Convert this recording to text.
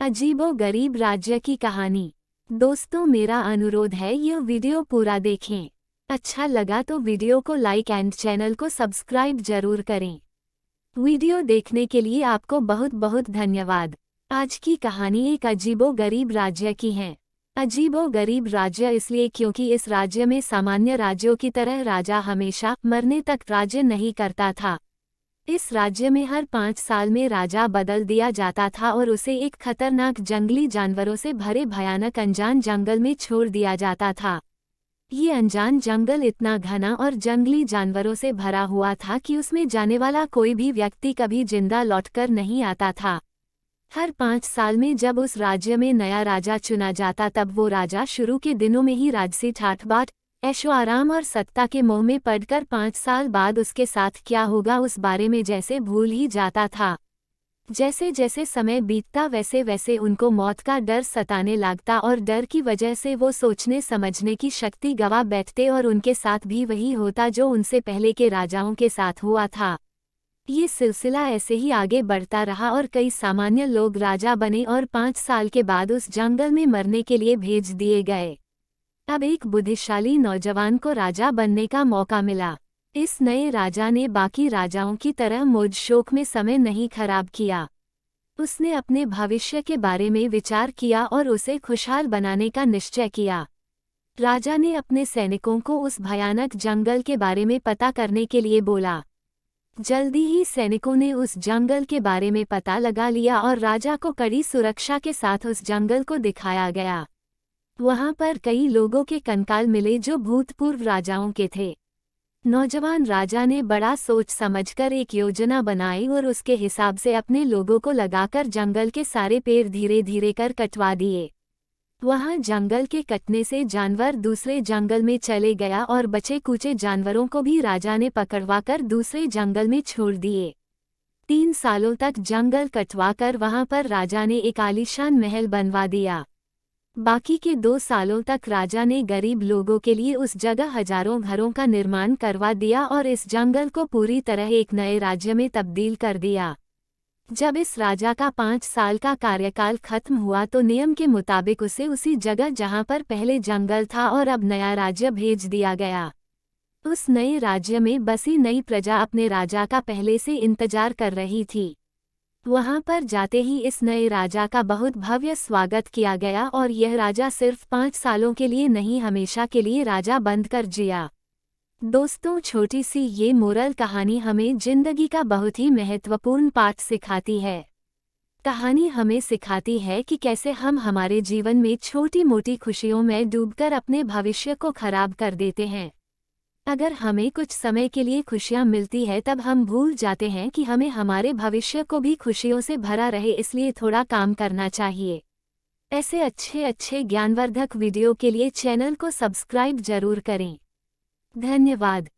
अजीबो-गरीब राज्य की कहानी। दोस्तों, मेरा अनुरोध है यह वीडियो पूरा देखें। अच्छा लगा तो वीडियो को लाइक एंड चैनल को सब्सक्राइब जरूर करें। वीडियो देखने के लिए आपको बहुत बहुत धन्यवाद। आज की कहानी एक अजीबो-गरीब राज्य की है। अजीबो-गरीब राज्य इसलिए क्योंकि इस राज्य में सामान्य राज्यों की तरह राजा हमेशा मरने तक राज्य नहीं करता था। इस राज्य में हर 5 साल में राजा बदल दिया जाता था और उसे एक खतरनाक जंगली जानवरों से भरे भयानक अनजान जंगल में छोड़ दिया जाता था। ये अनजान जंगल इतना घना और जंगली जानवरों से भरा हुआ था कि उसमें जाने वाला कोई भी व्यक्ति कभी जिंदा लौटकर नहीं आता था। हर 5 साल में जब उस राज्य में नया राजा चुना जाता तब वो राजा शुरू के दिनों में ही राजसी ठाठ-बाट, ऐशो आराम और सत्ता के मोह में पड़कर 5 साल बाद उसके साथ क्या होगा उस बारे में जैसे भूल ही जाता था। जैसे जैसे समय बीतता वैसे वैसे उनको मौत का डर सताने लगता और डर की वजह से वो सोचने समझने की शक्ति गंवा बैठते और उनके साथ भी वही होता जो उनसे पहले के राजाओं के साथ हुआ था। ये सिलसिला ऐसे ही आगे बढ़ता रहा और कई सामान्य लोग राजा बने और 5 साल के बाद उस जंगल में मरने के लिए भेज दिए गए। अब एक बुद्धिशाली नौजवान को राजा बनने का मौका मिला। इस नए राजा ने बाकी राजाओं की तरह मौज शौक में समय नहीं खराब किया। उसने अपने भविष्य के बारे में विचार किया और उसे खुशहाल बनाने का निश्चय किया। राजा ने अपने सैनिकों को उस भयानक जंगल के बारे में पता करने के लिए बोला। जल्दी ही सैनिकों ने उस जंगल के बारे में पता लगा लिया और राजा को कड़ी सुरक्षा के साथ उस जंगल को दिखाया गया। वहां पर कई लोगों के कंकाल मिले जो भूतपूर्व राजाओं के थे। नौजवान राजा ने बड़ा सोच समझकर एक योजना बनाई और उसके हिसाब से अपने लोगों को लगाकर जंगल के सारे पेड़ धीरे धीरे कर कटवा दिए। वहां जंगल के कटने से जानवर दूसरे जंगल में चले गया और बचे कुचे जानवरों को भी राजा ने पकड़वाकर दूसरे जंगल में छोड़ दिए। 3 सालों तक जंगल कटवाकर वहां पर राजा ने एक आलीशान महल बनवा दिया। बाकी के 2 सालों तक राजा ने गरीब लोगों के लिए उस जगह हजारों घरों का निर्माण करवा दिया और इस जंगल को पूरी तरह एक नए राज्य में तब्दील कर दिया। जब इस राजा का 5 साल का कार्यकाल खत्म हुआ तो नियम के मुताबिक उसे उसी जगह जहां पर पहले जंगल था और अब नया राज्य भेज दिया गया। उस नए राज्य में बसी नई प्रजा अपने राजा का पहले से इंतजार कर रही थी। वहां पर जाते ही इस नए राजा का बहुत भव्य स्वागत किया गया और यह राजा सिर्फ 5 सालों के लिए नहीं हमेशा के लिए राजा बनकर जिया। दोस्तों, छोटी सी ये मोरल कहानी हमें जिंदगी का बहुत ही महत्वपूर्ण पाठ सिखाती है। कहानी हमें सिखाती है कि कैसे हम हमारे जीवन में छोटी मोटी खुशियों में डूबकर अपने भविष्य को खराब कर देते हैं। अगर हमें कुछ समय के लिए खुशियां मिलती है तब हम भूल जाते हैं कि हमें हमारे भविष्य को भी खुशियों से भरा रहे, इसलिए थोड़ा काम करना चाहिए। ऐसे अच्छे ज्ञानवर्धक वीडियो के लिए चैनल को सब्सक्राइब जरूर करें। धन्यवाद।